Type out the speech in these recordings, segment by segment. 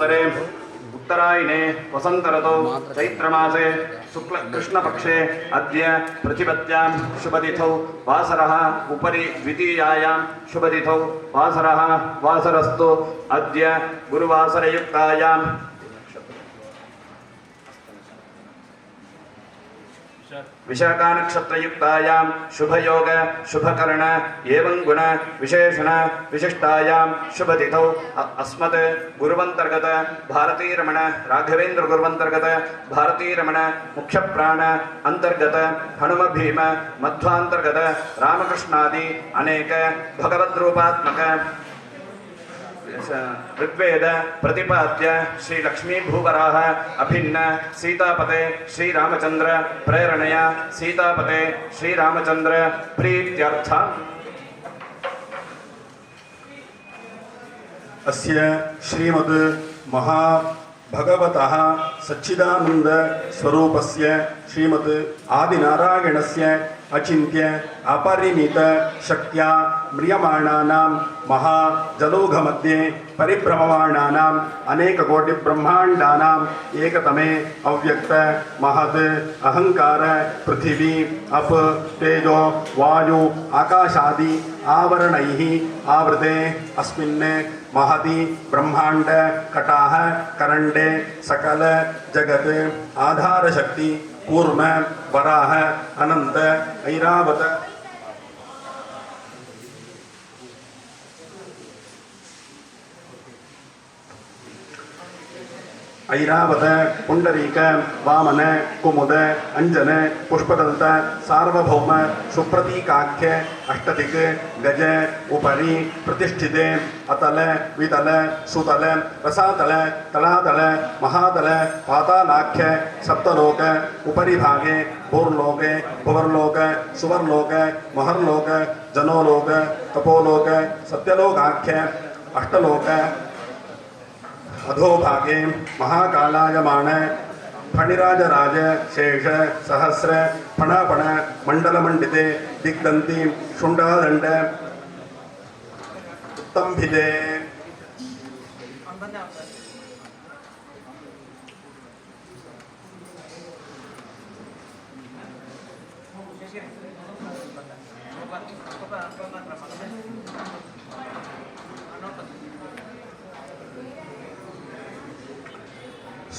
संवत्सरे उत्तरायणे वसन्तऋतौ चैत्रमासे शुक्लकृष्णपक्षे अद्य प्रतिपत्यां शुभतिथौ वासरः उपरि द्वितीयायां शुभतिथौ वासरः वासरस्तु अद्य गुरुवासरयुक्तायां विशाखा नक्षत्रयुक्तायां शुभयोग शुभकर्ण एवं गुण विशेषण विशिष्टायां शुभतिथौ अस्मत् गुरुवंतर्गत भारतीरमण राघवेंद्र गुरुवंतर्गत भारतीरमण मुख्य प्राण अंतर्गत हनुम भीम मध्वांतर्गत रामकृष्णादि अनेक भगवद्रूपात्मक ऋग्वेद प्रतिपाद्य श्री लक्ष्मी भूवराह अभिन्न सीतापते श्री रामचंद्र प्रेरणया सीतापते श्री रामचंद्र प्रीत्यर्थ अस्य श्रीमद् महा भगवतः सच्चिदानंद स्वरूपस्य श्रीमद् आदिनारायणस्य अचिन्त्य अपरिमित शक्त्या म्रियमाणानां महाजलौघमध्ये परिभ्रममाणानाम् अनेककोटिब्रह्माण्डानाम् एकतमे अव्यक्त महत् अहंकार पृथिवी अप तेजो वायु आकाशादि आवरणैः आवृते अस्मिन् महति ब्रह्मांड कटाह करंडे सकल जगत आधार शक्ति कूर्म वराह अनंत ऐरावत ऐरावत पुंडरीक वामन कुमुद अंजन पुष्पदंत सार्वभौम सुप्रतीकाख्य अष्टदिक् गज उपरि प्रतिष्ठिते अतल वितल सुतल रसातल तलातल महातल पातालाख्य सप्तलोक उपरि भागे भूर्लोके भुवर्लोक सुवर्लोक महर्लोक जनोलोक तपोलोक सत्यलोकाख्य अष्टलोक अधोभागे महाकालायमान फणिराजराज शेष सहस्र फणापण मंडलमंडिते दिग्दंती शुंडादंड उत्तंभिते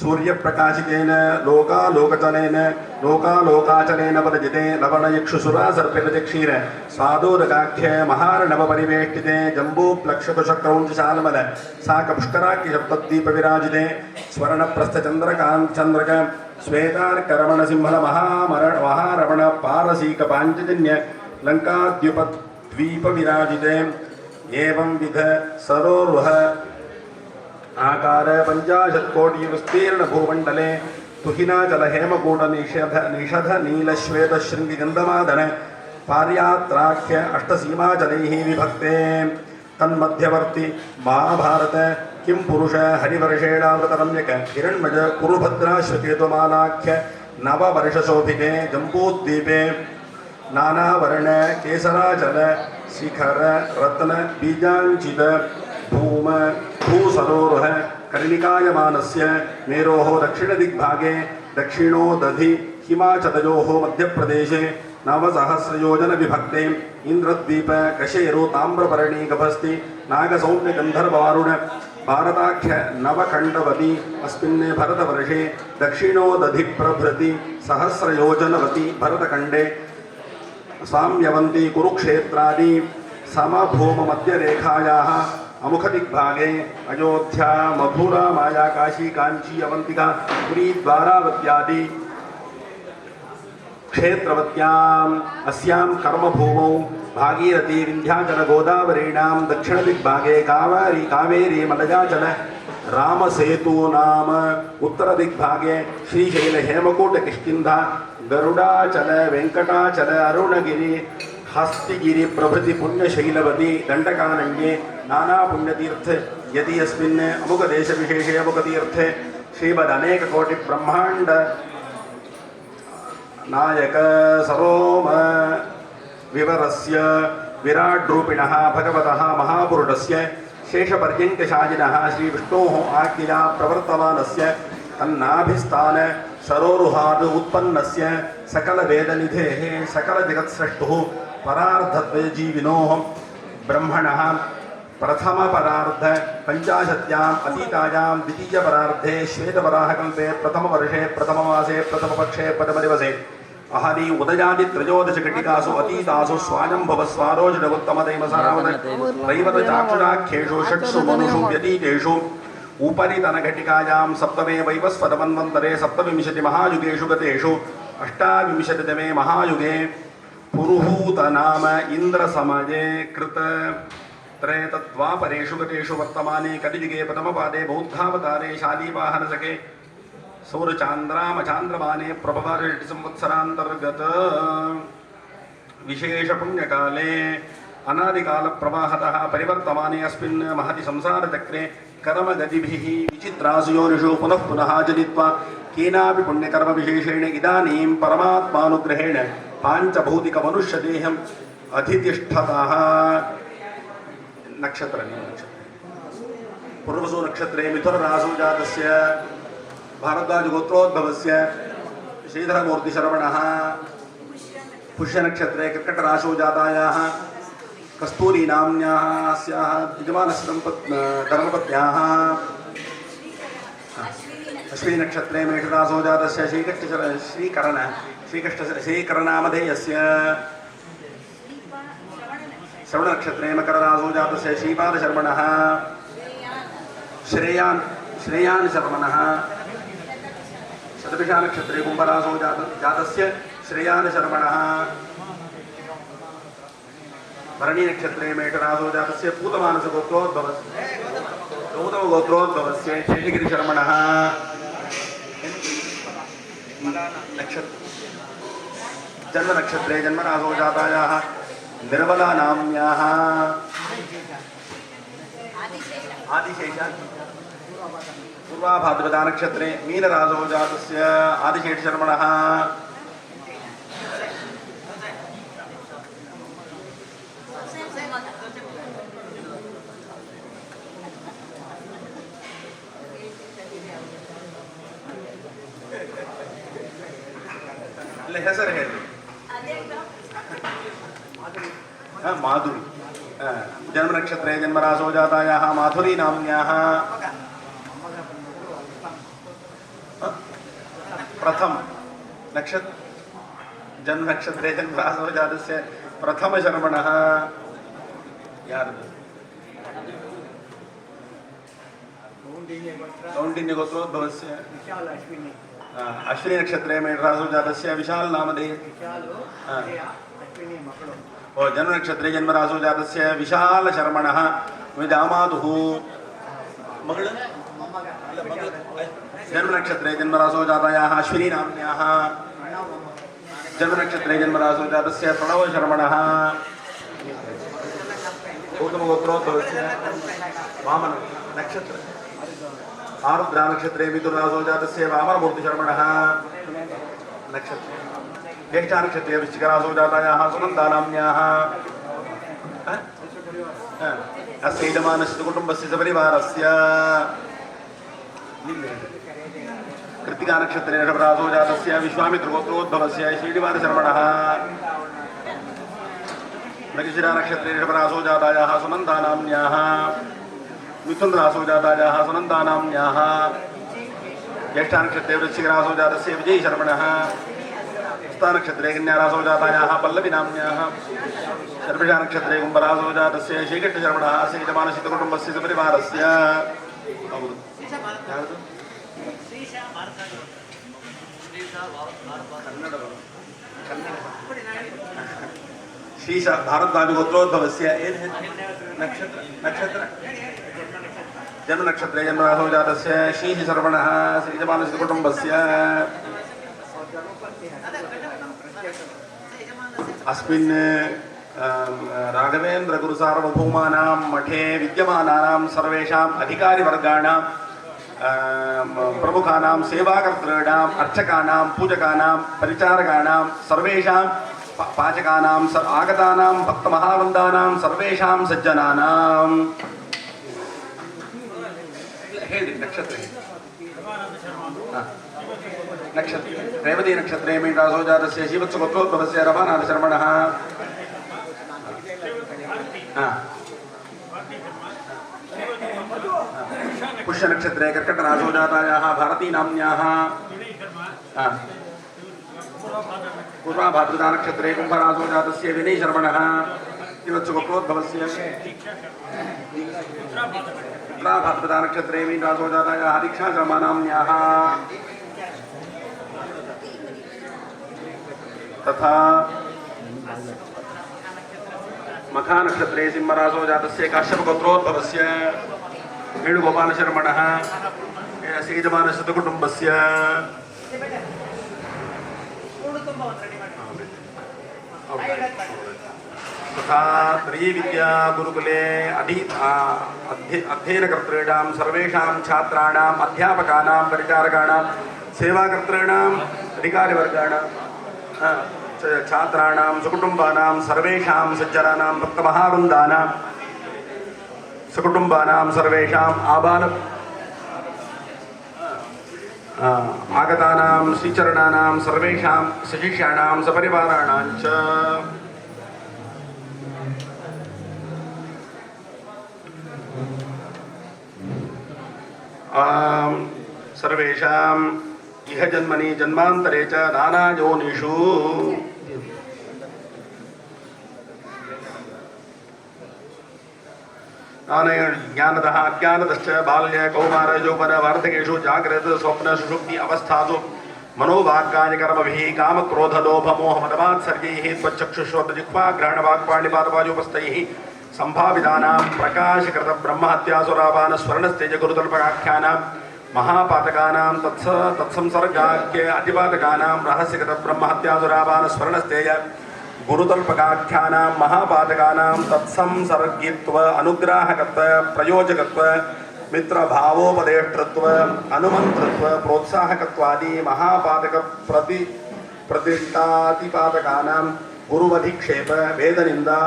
सूर्य प्रकाशितेन लोकालोकचनेन लोकालोकाचनेन वर्जिते लवणयक्षुसुरा सर्पिते क्षीर स्वादोदकाख्य महार्णव परिवेष्टिते जम्बूप्लक्षकुशक्रौञ्चशालमल साकपुष्कराख्य सप्तद्वीप विराजिते स्वर्णप्रस्थचन्द्रकान्त चन्द्रक श्वेतार्करमण सिंहल महारमण पारसीक पाञ्चजन्य लङ्काद्युपद्वीप विराजिते एवं विध सरोरुह आकार 50 कोटि विस्तीर्ण भूमंडले तुहिनाचल हेमकूट निषध नील श्वेत श्रृंगी गंधमादन पार्यात्राख्य अष्टसीमाचलैः विभक्ते तन्मध्यवर्ती महाभारत किं पुरुष हरिवर्षेणावृतरम्यक हिरण्मज कुरुभद्राश्वकेतुमालाख्य नववर्षशोभिते जम्बूद्वीपे नानावर्ण केसराचल शिखर रत्न बीजांचित भूम भूसरोरुह कर्णिकायमानस्य मेरोः दक्षिणदिग्भागे दक्षिणोदधि हिमाचलयोः मध्यप्रदेशे नवसहस्रयोजन विभक्ते इंद्रद्वीप कशेरु ताम्रपर्णी गभस्ति नागसौम्य गंधर्वारुण भारताख्य नवखंडवती अस्मिन् भरतवर्षे दक्षिणोदधि प्रभृति सहस्रयोजनवती भरतखंडे साम्यवंती कुरुक्षेत्रादि समभूम मध्यरेखायाः अमुखदिग्भागे अयोध्या मथुरा माया काशी कांची अवंतिका पुरी द्वारावत्यादि क्षेत्रवत्याम् अस्यां कर्मभूमौ भागीरथी विंध्याचल गोदावरीणां दक्षिणदिग्भागे कावेरी मलयाचल रामसेतु नाम उत्तरदिग्भागे श्रीशैल हेमकूट किष्किंधा गरुडाचल वेंकटाचल अरुणगिरी हस्तिगिरी प्रभृति पुण्यशैलवती दंडकारण्ये नाना पुण्यतीर्थ यदि अस्मिन् अमुक देश विशेषे अमुक तीर्थे श्रीमद् अनेक कोटि ब्रह्मांड नायक सरोम विवरस्य विराट रूपिणः भगवतः महापुरुषस्य शेषपर्यङ्कशाजिनः श्रीविष्णोः आज्ञया प्रवर्तमानस्य तन्नाभिस्थान सरोरुहाद् उत्पन्नस्य सकलवेदनिधेः सकलजगत्सृष्टुः परार्धद्वयजीविनोः ब्रह्मणः प्रथमपरार्ध पञ्चाशत्याम् अतीतायां द्वितीयपरार्धे श्वेतवराहकल्पे प्रथमवर्षे प्रथममासे प्रथमपक्षे प्रथमदिवसे अहनि उदयादित्रयोदशघटिकासु अतीतासु स्वायम्भवस्वारोजनवुत्तमदैमसारावदैवतचाक्षुराख्येषु षट्सु मनुषु व्यतीतेषु उपरितनघटिकायां सप्तमे वैवस्वतमन्वन्तरे सप्तविंशतिमहायुगेषु गतेषु अष्टाविंशतितमे महायुगे पुरुहूतनाम इन्द्रसमये कृत त्रयतद्वापरेषु गतेषु वर्तमाने कलियुगे प्रथमपादे बौद्धावतारे शालीवाहनसखे सौरचान्द्रामचान्द्रमाने प्रभवर्षि संवत्सरान्तर्गत विशेषपुण्यकाले अनादिकालप्रवाहतः परिवर्तमाने अस्मिन् महति संसारचक्रे कर्मगतिभिः विचित्रासु योनिषु पुनः पुनः जनित्वा केनापि पुण्यकर्मविशेषेण इदानीं परमात्मानुग्रहेण पाञ्चभौतिकमनुष्यदेहम् अधितिष्ठतः नक्षत्र पूर्वसु नक्षत्रे मिथुनरासौ जातस्य भारद्वाजगोत्रोद्भवस्य श्रीधरमूर्तिशरवणः पुष्यनक्षत्रे कर्कटराशौ जातायाः कस्तूरी नाम्न्याः अस्याः यजमानस्य धर्मपत्न्याः अश्विनीनक्षत्रे मेषरासौ जातस्य श्रीकरनामधेयस्य श्रवणनक्षत्रे मकररासौ जातस्य श्रीपादशर्मणः श्रेयान् शर्मणः शतभिषानक्षत्रे कुम्भरासौ जातस्य श्रेयान् शर्मणः भरणीनक्षत्रे मेषरासौ जातस्य पूतमानसगोत्रोद्भवस्य शेषगिरिशर्मणः जन्मनक्षत्रे जन्मरासौ जातायाः निर्मला नाम्न्याः आदिशेष पूर्वाभाद्रपदा नक्षत्रे मीनरासौ जातस्य आदिशेषशर्मणः ಹೆಸರು ಹೇಳಿ माधुरी जन्मनक्षत्रे जन्मरासौ जातायाः माधुरी नाम्न्याः प्रथम नक्षत्र जन्मनक्षत्रे जन्मरासौ जातस्य प्रथमशर्मणः कौण्डिन्यगोत्रोद्भवस्य अश्विनी नक्षत्रे मेषरासौ जातस्य विशाल नामधेय जन्मनक्षत्रे जन्मरासौ जातस्य विशाल शर्मणः दामातुः जन्मनक्षत्रे जन्मरासौ जातायाः अश्विनी नाम्न्याः जन्मनक्षत्रे जन्मरासौ जातस्य प्रणव शर्मणः गौतमगोत्रोद्भवस्य वामन नक्षत्र आरुद्रा नक्षत्रे मिथुनरासौ जातस्य वामनमूर्तिशर्मणः नक्षत्र ज्येष्ठा नक्षत्रे वृश्चिकरासौ जातायाः सुनन्दा नाम्न्याः अस्य यजमानस्य कुटुम्बस्य सपरिवारस्य कृत्तिका नक्षत्रे ऋषभरासौ जातस्य विश्वामित्रगोत्रोद्भवस्य श्रीनिवासशर्मणः मृगशिरा नक्षत्रे ऋषभरासौ जातायाः सुनन्दा नाम्न्याः मिथुनरासौ जातायाः सुनन्दा नाम्न्याः ज्येष्ठा नक्षत्रे वृश्चिकरासौ जातस्य विजयशर्मणः नक्षत्रे कन्यारासौ जातायाः पल्लवी नाम्न्याः शर्मिषा नक्षत्रे कुम्भरासौ जातस्य श्रीकृष्णशर्मणः श्रीजमानसिद्धकुटुम्बस्य सपरिवारस्य ಶ್ರೀಶ ಭಾರದ್ವಾಜ ಗೋತ್ರೋದ್ಭವस्य ನಕ್ಷತ್ರ जन्मनक्षत्रे जन्मरासौ जातस्य श्रीशर्वणः श्रीजमानसिद्धकुटुम्बस्य अस्मिन् राघवेन्द्र गुरु सार्वभौमानां मठे विद्यमानानां सर्वेषाम् अधिकारिवर्गाणां प्रमुखानां सेवाकर्तॄणाम् अर्चकानां पूजकानां परिचारकानां सर्वेषां पाचकानां आगतानां भक्तमहावृन्दानां सर्वेषां सज्जनानां ಹೇಳಿ ನಕ್ಷತ್ರ ನಕ್ಷತ್ರ ರೇವತಿ ನಕ್ಷತ್ರೇ ಮೀನಾಸೋ ಜಾತಸ್ಯ ಶ್ರೀವತ್ಸ ಗೋತ್ರೋದ್ಭವಸ್ಯ ರಮಾನಾಥ ಶರ್ಮಣಃ पुष्य नक्षत्रे कर्कट राशो जातायाः भारती नाम्न्याः पूर्वा भाद्रता नक्षत्रे कुंभ राशो जातस्य विनय शर्मणः श्रीवत्स गोत्रोद्भवस्य उत्तरा भाद्रता नक्षत्रे मीन राशो जातायाः दीक्षा शर्मा नाम्न्याः तथा मखा नक्षत्रे सिंहराशो जातस्य काश्यप गोत्रोद्भवस्य वेणुगोपाल शर्मणः सेजमानशतकुटुम्बस्य तथा त्रयीविद्या गुरुकुले अध्ययनकर्तॄणां सर्वेषां छात्राणाम् अध्यापकानां परिचारकाणां सेवाकर्तॄणाम् अधिकारिवर्गाणां छात्राणां सुकुटुम्बानां सर्वेषां सज्जनानां भक्तमहावृन्दानां सकुटुम्बानां सर्वेषाम् आगतानां श्रीचरणानां सर्वेषां सशिष्याणां सपरिवाराणां च सर्वेषाम् इह जन्मनि जन्मान्तरे च नानायोनिषु ज्ञानतः अज्ञानतश्च बाल्य कौमार यौवन वार्धकेषु जाग्रत स्वप्न सुषुप्ति अवस्थासु मनोवाक्काय कर्मभिः कामक्रोध लोभ मोह मदमात्सर्गैः त्वच्चक्षुश्रोत्रजिह्वा ग्रहणवाक्पाणिपादवायोपस्थैः सम्भावितानां प्रकाशकृत ब्रह्महत्यासुरापान स्वर्णस्तेज गुरुतल्पकाख्यानां महापातकानां तत्संसर्गाख्य अतिपातकानां रहस्यकृत ब्रह्महत्यासुरापान स्वर्णस्तेज गुरुतल्पकाख्यानां महापातकानां तत्संसर्गित्व अनुग्राहकत्व प्रयोजकत्व मित्रभावोपदेष्टृत्व अनुमन्त्रत्व प्रोत्साहकत्वादि महापातक प्रतिष्ठातिपातकानां गुरुवधिक्षेप वेदनिन्दा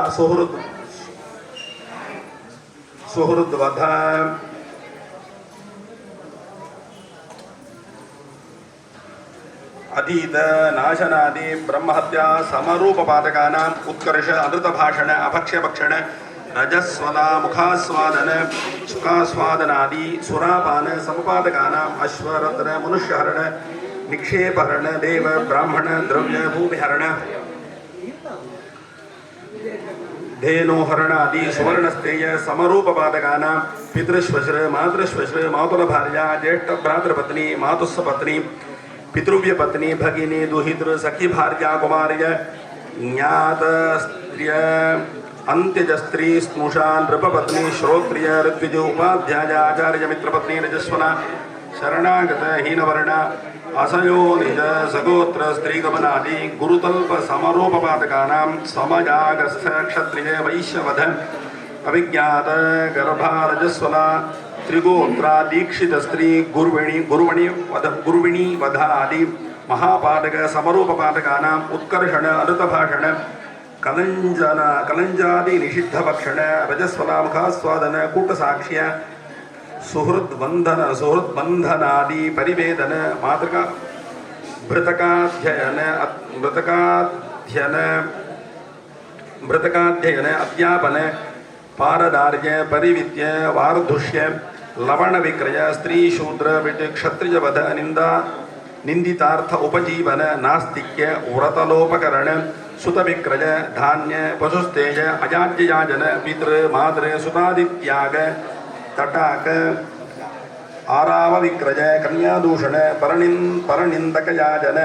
सुहृद्वध अधीत नाशनादि ब्रह्महत्या समरूपपातकानां उत्कर्ष अनृतभाषण अभक्ष्यभक्षण रजस्वला मुखास्वादन सुखास्वादनादि सुरापान समुपादकानां अश्वरत्न मनुष्यहरण निक्षेपहरण देव ब्राह्मण द्रव्य भूमिहरण धेनुहरणादि सुवर्णस्तेय समरूपपादकानां पितृश्वश्र मातृश्वश्र मातुलभार्या ज्येष्ठभ्रातृपत्नी मातुस्सपत्नी पितृव्यपत्नी भगिनी दुहितृ सखी भार्या कुमार्य ज्ञात स्त्रिय अंत्यजस्त्री स्नुषा नृपपत्नी श्रोत्रिय ऋत्विज उपाध्याय आचार्य मित्रपत्नी रजस्वना शरणागत हीनवर्ण असयो निज सगोत्र स्त्रीगमनादि गुरुतल्प समरूपपातकानां समजागस्थ क्षत्रिय वैश्यवध अभिज्ञात गर्भा रजस्वला त्रिगोत्रा दीक्षित स्त्री गुरुविणी वध आदि महापातक समरूपपातकानां उत्कर्षण अनृतभाषण कलंजादि निषिद्ध भक्षण रजस्वला मुखास्वादन कूटसाक्ष्य सुहृद्बंधनादि परिवेदन मातृका मृतकाध्ययन अध्यापन पारदार्य परिविद्य वार्धुष्य लवण विक्रय स्त्री शूद्र विट क्षत्रिय वध निंदा निंदितार्थ उपजीवन नास्तिक्य व्रतलोपकरण सुत विक्रय धान्य पशुस्तेज अजाज्ययाजन पितृ मातृ सुतादित्याग तटाक आराव विक्रय कन्यादूषण परनिंदक याजन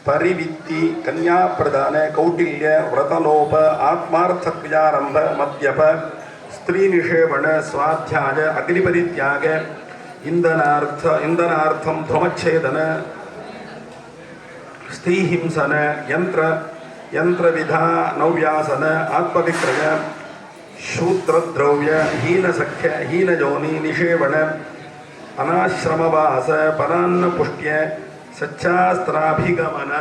परिवित्ति कन्या प्रदान कौटिल्य व्रतलोप आत्मार्थक्रियारंभ मद्यप स्त्री निषेवण स्वाध्याय अग्निपरित्याग इंधनार्थम ध्रुमच्छेदन स्त्रीहिंसन यंत्र विधानव्यासन आत्मविक्रय शूद्रद्रव्य हीनसख्य हीनजोनि निषेवण अनाश्रमवास परान्न पुष्ट्य सच्चास्त्राभिगमन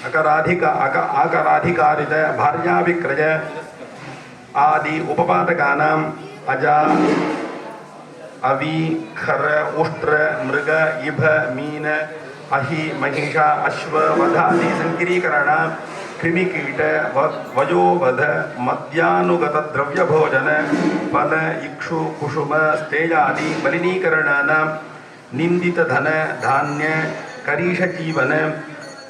आकराधिकारित भार्याभिक्रय आदि उपपादकानाम् अजा अवि खर उष्ट्र मृग इभ मीन अहि महिषा अश्व वधादि संकीरीकरण कृमिकीट वयोवध मद्यानुगत द्रव्य भोजन फल इक्षु कुसुम स्तेयादि मलिनीकरणानां निंदित धन धान्य करीष जीवन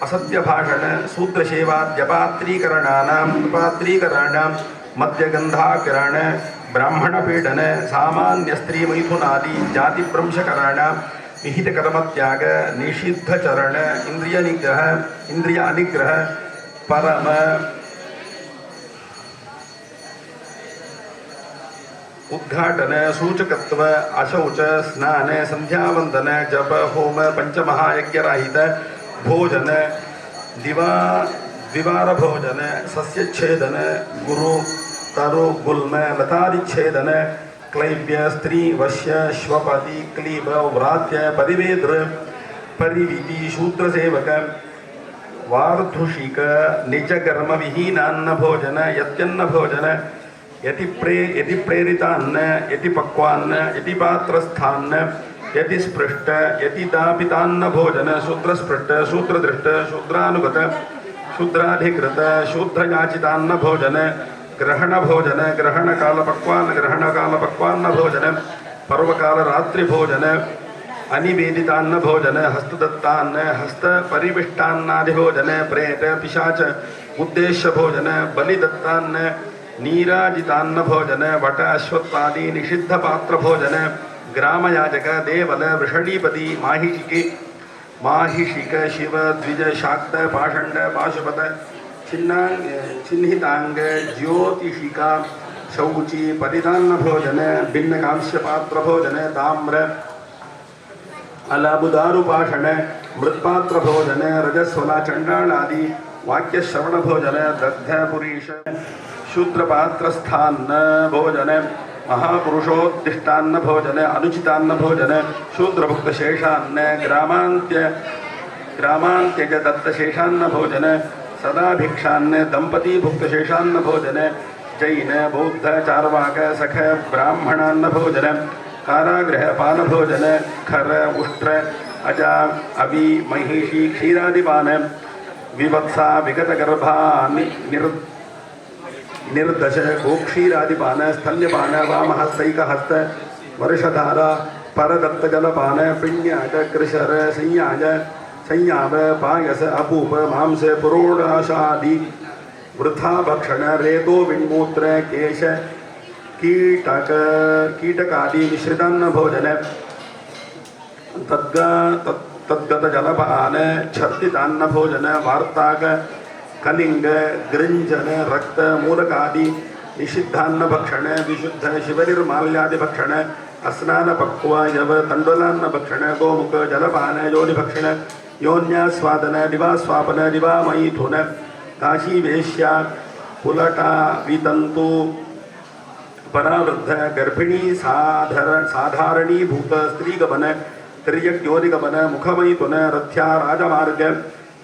असत्य भाषण शूद्र सेवाद्यपात्रीकरणानां मद्यगंधाकरण ब्राह्मण पीडन सामान्य स्त्री मैथुनादि जाति भ्रंशकरण विहित कर्मत्याग निषिद्ध चरण इंद्रिय अनिग्रह परम उद्घाटन सूचकत्व अशौच स्नान संध्यावंदन जप होम पंचमहायज्ञराहित भोजन द्विवार भोजन सस्यच्छेदन गुरु तरु गुल्म लतादिच्छेदन क्लैब्य स्त्री वश्य श्वपति क्लीब व्रात्य परिवेद्र परिविधि शूद्र सेवक वार्धुषिक निजकर्म विहीनान्न भोजन यत्यन्न भोजन यति प्रेरितान्न यति पक्वान्न यति पात्रस्थान्न यति स्पृष्ट यति दापितान्न भोजन शूद्रस्पृष्ट शूद्रदृष्ट शूद्रानुगत शूद्राधिकृत शूद्रयाचितान्न भोजन ग्रहण भोजन ग्रहण काल पक्वान्न भोजन पर्वकाल रात्रि भोजन अनिवेदितान्न भोजन हस्तदत्तान्न हस्त परिविष्टान्नादि भोजन प्रेत पिशाच उद्देश्य भोजन बलिदत्तान्न नीराजितान्न भोजन वट अश्वत्थादि निषिद्ध पात्र भोजन ग्रामयाजक देवल वृषणीपति माहिषिक शिव द्विज शाक्त पाषंड पाशुपत चिन्हितांग ज्योतिषिका शौची परिधान भोजन भिन्न कांस्य पात्र भोजन ताम्र अलबुदारुपाषण मृत्पात्र भोजन रजस्वला चंडालादि वाक्य श्रवण भोजन दग्ध पुरीश शूद्र पात्र स्थान भोजन महापुरुषोत्तिष्ठान्न भोजन अनुचितान्न भोजन शूद्रभुक्त शेषान्न ग्रामांत्यज दत्त शेषान्न भोजन सदा भिक्षान्न दंपती भुक्त शेषान्न भोजन जैन बौद्ध चार्वाक सख ब्राह्मणान्न भोजन कारागृह पान भोजन खर उष्ट्र अजा अवि महिषी क्षीरादिपान विवत्सा विगत गर्भा निर्दश गोक्षीरादिपान स्तन्यपान वामहस्तैकहस्त वर्षधारा परदत्त जलपान पिण्याज कृशर संयाम पायस अपूप मांस पुरोडाशादि वृथा भक्षण रेतो विन्मूत्र केश कीटकादि मिश्रितान्न भोजन तद्गत जलपान छर्दितान्न भोजन वार्ताक कलिंग गृंजन रक्त मूलकादि निषिद्धान्न भक्षण विशुद्ध शिवनिर्माल्यादि भक्षण अस्नान पक्व यव तंडुलान्न भक्षण गोमुख जलपान योनि भक्षण योन्यास्वादन दिवास्वापन दिवा मैथुन काशी वेश्या पुलटा वितंतु परावृद्ध गर्भिणी साधारणी भूत स्त्रीगमन तिर्यज्ञोदिगमन मुखमैथुन रथ्या राजमार्ग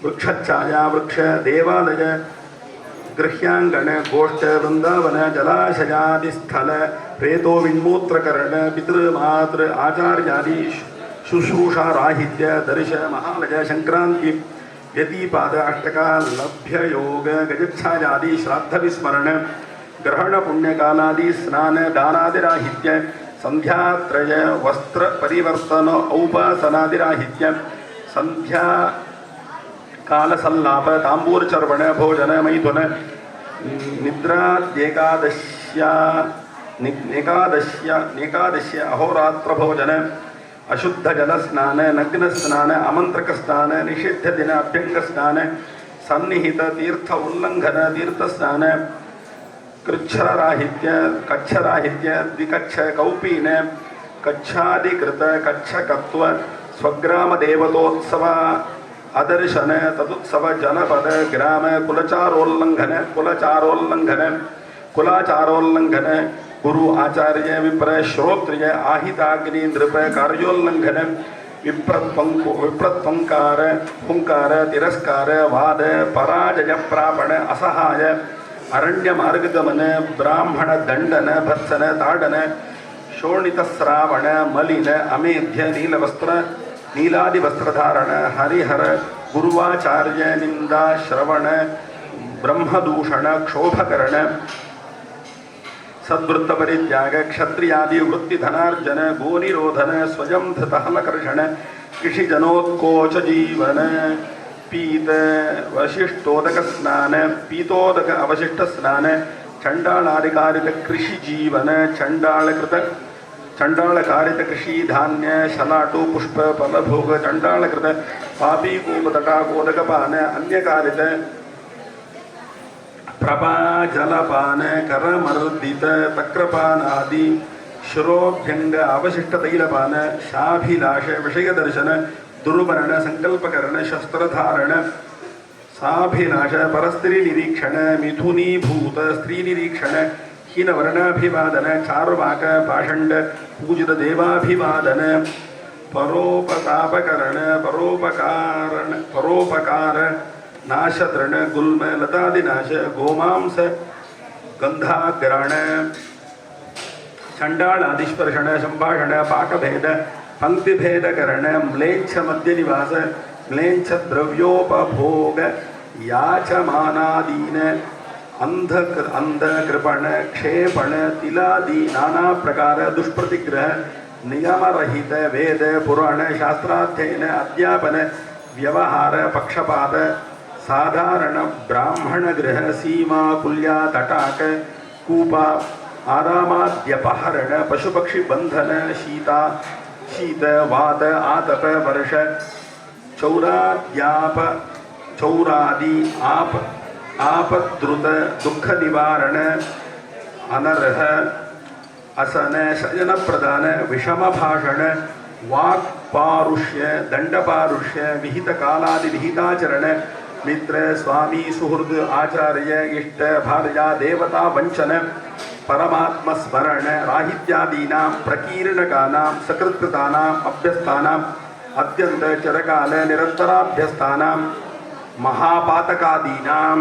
वृक्षच्छाया वृक्ष देवालय गृह्यांगण गोष्ठ वृंदावन जलाशयादिस्थल प्रेतो विन्मूत्रकरण पितृमातृ आचार्यादि शुश्रूषा राहित्य दर्श महालय संक्रांति व्यतीपाद अष्टका लभ्य योग गजच्छायादि श्राद्ध विस्मरण ग्रहण पुण्यकालादि स्नान दानादिराहित्य संध्यात्रय वस्त्र परिवर्तन औपासनादिराहित्य संध्या काल सल्लाप तांबूर चर्वण भोजन मैथुन निद्राद्येकादश्य अहोरात्र भोजन अशुद्ध जल स्नान नग्न स्नान आमंत्रक स्नान निषिद्ध दिन अभ्यंग स्नान सन्निहित तीर्थ उल्लंघन तीर्थ स्नान कृच्छराहित्य कच्छराहित्य द्विकच्छ कौपीन कच्छादिकृत कच्छकत्व स्वग्राम देवतोत्सव अदर्शन तदुत्सव जनपद ग्राम कुलाचारोल्लंघन गुरु आचार्य विप्र श्रोत्रिय आहिताग्नि नृप कार्योल्लंघन ವಿಪ್ರತ್ವಂಕಾರ ಹುಂಕಾರ ತಿರಸ್ಕಾರ ವಾದ ಪರಾಜಯ ಪ್ರಾಪಣ ಅಸಹಾಯ ಅರಣ್ಯ ಮಾರ್ಗಗಮನ ಬ್ರಾಹ್ಮಣ ದಂಡನ ಭತ್ಸನ ತಾಡನ ಶೋಣಿತ ಶ್ರಾವಣ ಮಲಿನ ಅಮೇಧ್ಯ ನೀಲಾದಿ ವಸ್ತ್ರಧಾರಣ ಹರಿಹರ ಗುರುವಾಚಾರ್ಯ ನಿಂದಾ ಶ್ರವಣ ಬ್ರಹ್ಮದೂಷಣ ಕ್ಷೋಭಕರಣ ಸದ್ವೃತ್ತ ಪರಿತ್ಯಾಗ ಕ್ಷತ್ರಿಯಾದಿ ವೃತ್ತಿ ಧನಾರ್ಜನ ಗೋನಿರೋಧನ ಸ್ವಯಂ ಧೃತಹಲಕರ್ಷಣ ಕೃಷಿಜನೋತ್ಕೋಚ ಜೀವನ ಪೀತ ವಶಿಷ್ಠೋದಕ ಸ್ನಾನ ಪೀತೋದಕ ಅವಶಿಷ್ಟ ಸ್ನಾನ ಚಂಡಾಳಾಧಿಕಾರಿತ ಕೃಷಿ ಜೀವನ ಚಂಡಾಳಕಾರಿತ ಕೃಷಿ ಧಾನ್ಯ ಶಲಾಟು ಪುಷ್ಪ ಫಲಭೋಗ ಚಂಡಾಳಕೃತ ಪಾಪಿ ಕೂಪತಟಾಕೋದಕಪಾನ ಅನ್ಯಕಾರಿತ ಪ್ರಭಾ ಜಲಪಾನ ಕರಮರ್ದಿತ ತಕ್ರಪಾನಾದಿ ಶಿರೋಭ್ಯಂಗ ಅವಶಿಷ್ಟ ತೈಲಪಾನ ಶಾಭಿಲಾಷ ವಿಷಯದರ್ಶನ ದುರ್ವರ್ಣ ಸಂಕಲ್ಪಕರಣ ಶಸ್ತ್ರಧಾರಣ ಸಾಭಿಲಾಷ ಪರಸ್ತ್ರೀ ನಿರೀಕ್ಷಣ ಮಿಥುನೀಭೂತ ಸ್ತ್ರೀ ನಿರೀಕ್ಷಣ ಹೀನವರ್ಣಾಭಿವಾದನ ಚಾರ್ವಾಕ ಪಾಷಂಡ ಪೂಜಿತ ದೇವಾಭಿವಾದನ ಪರೋಪತಾಪಕರಣ ಪರೋಪಕಾರ ನಾಶತೃಣ ಗುಲ್ಮ ಲತಾದಿನಾಶ ಗೋಮಾಂಸ ಗಂಧಾಗ್ರಾಣ ಚಂಡಾಳಾದಿಸ್ಪರ್ಶಣ ಸಂಭಾಷಣ ಪಾಕಭೇದ ಪಂಕ್ತಿಭೇದಕರಣ ಮ್ಲೇಚ್ಛ ಮಧ್ಯನಿವಾಸ ಮ್ಲೇಚ್ಛ ದ್ರವ್ಯೋಪಭೋಗ ಯಾಚಮಾನಾದೀನ ಅಂಧಕೃಪಣ ಕ್ಷೇಪಣ ತಿಲಾದಿ ನಾನಾ ಪ್ರಕಾರ ದುಷ್ಪ್ರತಿಗ್ರಹ ನಿಯಮರಹಿತ ವೇದ ಪುರಾಣ ಶಾಸ್ತ್ರಾಧ್ಯಯನ ಅಧ್ಯಾಪನ ವ್ಯವಹಾರ ಪಕ್ಷಪಾತ ಸಾಧಾರಣ ಬ್ರಾಹ್ಮಣ ಗೃಹ ಸೀಮಾ ಕುಲ್ಯ ತಟಾಕ ಕೂಪ ಆರಾಮಾದ್ಯಪಹರಣ ಪಶುಪಕ್ಷಿ ಬಂಧನ ಶೀತ ವಾತ ಆತಪ ವರ್ಷ ಚೌರಾದಿ ಆಪದ್ರುತ ದುಃಖ ನಿವಾರಣ ಅನರ್ಹ ಅಸನ ಶಯನ ಪ್ರದಾನ ವಿಷಮ ಭಾಷಣ ವಾಕ್ಪಾರುಷ್ಯ ದಂಡಪಾರುಷ್ಯ ವಿಹಿತ ಕಾಲಾದಿ ವಿಹಿತಾಚರಣ ಮಿತ್ರ ಸ್ವಾಮಿ ಸುಹೃದ್ ಆಚಾರ್ಯ ಇಷ್ಟ ಭಾರ್ಯ ದೇವತಾ ವಂಚನ ಪರಮಾತ್ಮ ಸ್ಮರಣ ರಾಹಿತ್ಯಾದೀನಾಂ ಪ್ರಕೀರ್ಣಕಾನಾಂ ಸಕೃತ್ಕೃತಾನಾಂ ಅಭ್ಯಸ್ಥಾನಾಂ ಅತ್ಯಂತ ಚಿರಕಾಲ ನಿರಂತರಾಭ್ಯಸ್ಥಾನಾಂ ಮಹಾಪಾತಕಾದೀನಾಂ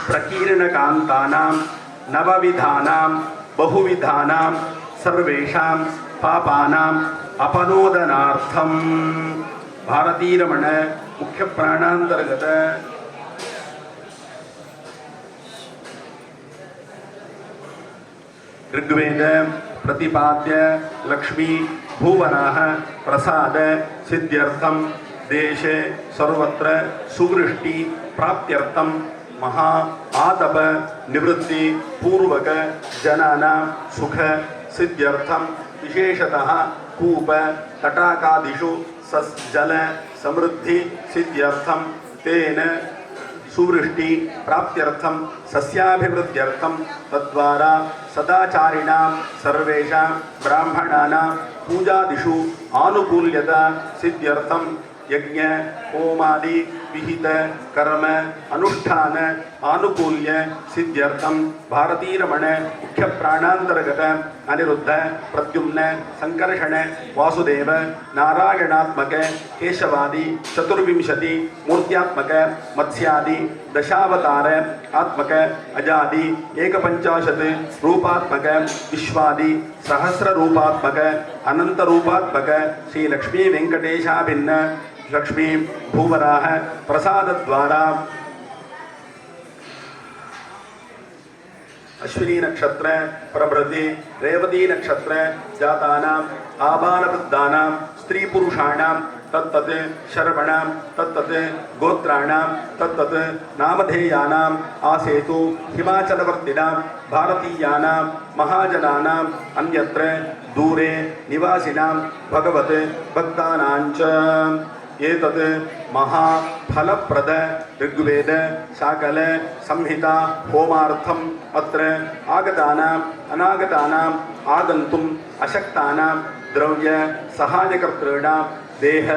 ಪ್ರಕೀರ್ಣಕಾಂತಾನಾಂ ನವವಿಧಾನಾಂ ಬಹುವಿಧಾನಾಂ ಸರ್ವೇಷಾಂ ಪಾಪಾನಾಂ ಅಪನೋದನಾರ್ಥಂ ಭಾರತೀರಮಣ ಮುಖ್ಯ ಪ್ರಾಣಾಂತರ್ಗತ ಋಗ್ವೇದ ಪ್ರತಿಪಾದ್ಯ ಲಕ್ಷ್ಮೀ ಭುವನಾಃ ಪ್ರಸಾದ ಸಿದ್ಧ್ಯರ್ಥಂ ದೇಶೆ ಸರ್ವತ್ರ ಸುವೃಷ್ಟಿ ಪ್ರಾಪ್ತ್ಯರ್ಥಂ ಮಹಾ ಆತಪ ನಿವೃತ್ತಿ ಪೂರ್ವಕ ಜನಾನಾಂ ಸುಖ ಸಿದ್ಧ್ಯರ್ಥಂ ವಿಶೇಷತಃ ಕೂಪ ತಟಾಕಾದಿಷು ಜಲ ಸಮೃದ್ಧಿ ಸಿದ್ಧ್ಯರ್ಥಂ ತೇನ ಸುವೃಷ್ಟಿ ಪ್ರಾಪ್ತ್ಯರ್ಥಂ ಸಸ್ಯಾಭಿವೃದ್ಧ್ಯರ್ಥಂ ತದ್ವಾರಾ ಸದಾಚಾರಿಣಾಂ ಸರ್ವೇಷಾಂ ಬ್ರಾಹ್ಮಣಾನಾಂ ಪೂಜಾದಿಷು ಆನುಕೂಲ್ಯತಾ ಸಿದ್ಧ್ಯರ್ಥಂ ಯಜ್ಞ ಹೋಮಾದಿ ವಿಹಿತ ಕರ್ಮ ಅನುಷ್ಠಾನ ಆನುಕೂಲ್ಯ ಸಿದ್ಧ್ಯರ್ಥಂ ಭಾರತೀರಮಣ ಮುಖ್ಯ ಪ್ರಾಣಾಂತರ್ಗತ ಅನಿರುದ್ಧ ಪ್ರದ್ಯುಮ್ನ ಸಂಕರ್ಷಣ ವಾಸುದೇವ ನಾರಾಯಣಾತ್ಮಕ ಕೇಶವಾದಿ ಚತುರ್ವಿಂಶತಿ ಮೂರ್ತ್ಯಾತ್ಮಕ ಮತ್ಸ್ಯಾದಿ ದಶಾವತಾರ ಆತ್ಮಕ ಅಜಾದಿ ಏಕಪಂಚಾಶತ್ ರೂಪಾತ್ಮಕ ವಿಶ್ವಾದಿ ಸಹಸ್ರ ರೂಪಾತ್ಮಕ ಅನಂತ ರೂಪಾತ್ಮಕ ಶ್ರೀ ಲಕ್ಷ್ಮೀ ವೆಂಕಟೇಶಾಭಿನ್ನ ಲಕ್ಷ್ಮೀ ಭೂವರಾಹ ಪ್ರಸಾದದ್ವಾರಾ ಅಶ್ವಿನಿ ನಕ್ಷತ್ರ ಪ್ರಭೃತಿ ರೇವತಿ ನಕ್ಷತ್ರ ಜಾತಾನಾಂ ಆಬಾಲವೃದ್ಧಾನಾಂ ಸ್ತ್ರೀ ಪುರುಷಾಣಾಂ ತತ್ತತ್ ಶರವಣಾಂ ತತ್ತತ್ ಗೋತ್ರಾಣಾಂ ತತ್ತತ್ ನಾಮಧೇಯಾನಾಂ ಆಸೇತು ಹಿಮಾಚಲವರ್ತಿನಾಂ ಭಾರತೀಯಾನಾಂ ಮಹಾಜನಾನಾಂ ಅನ್ಯತ್ರ ದೂರೆ ನಿವಾಸಿನಾಂ ಭಗವತ್ ಭಕ್ತಾನಾಂಚ ಏತತ್ ಮಹಾಫಲಪ್ರದ ಋಗ್ವೇದ ಶಾಕಲ ಸಂಹಿತಾ ಹೋಮಾರ್ಥಂ ಅತ್ರ ಆಗತಾನಾಂ ಅನಾಗತಾನಾಂ ಆಗಂತುಂ ಅಶಕ್ತಾನಾಂ ದ್ರವ್ಯ ಸಹಾಯಕರ್ತॄಣಾಂ ದೇಹ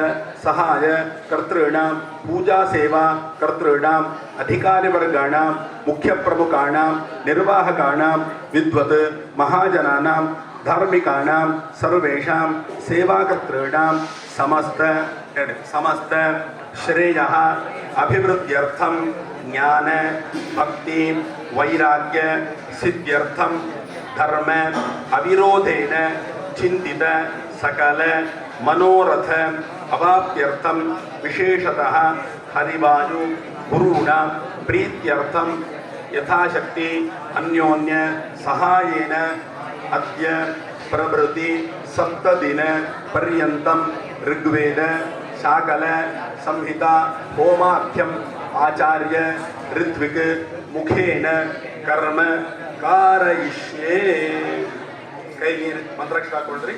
ಸಹಾಯ ಕರ್ತॄಣಾಂ ಪೂಜಾ ಸೇವಾ ಕರ್ತॄಣಾಂ ಅಧಿಕಾರಿವರ್ಗಾಣಾಂ ಮುಖ್ಯ ಪ್ರಮುಖಾಣಾಂ ನಿರ್ವಾಹಕಾಣಾಂ ವಿದ್ವತ್ ಮಹಾಜನಾನಾಂ धार्मिकाणां सर्वेषां सेवाकर्तॄणां समस्त श्रेयः अभिवृद्ध्यर्थं ज्ञान भक्ति वैराग्य सिद्ध्यर्थं धर्म अविरोधेन चिंतित सकल मनोरथ अवाप्त्यर्थं विशेषतः हरिवायु गुरूणां प्रीत्यर्थं यथाशक्ति अन्योन्य सहायेन अद्य प्रभृति सप्तदिन पर्यन्तं ऋग्वेद शाकल संहिता होमाख्यम आचार्य ऋत्विक मुखेन कर्म कारयिष्ये. कई मंत्राक्षर हाकोಳ್ರಿ.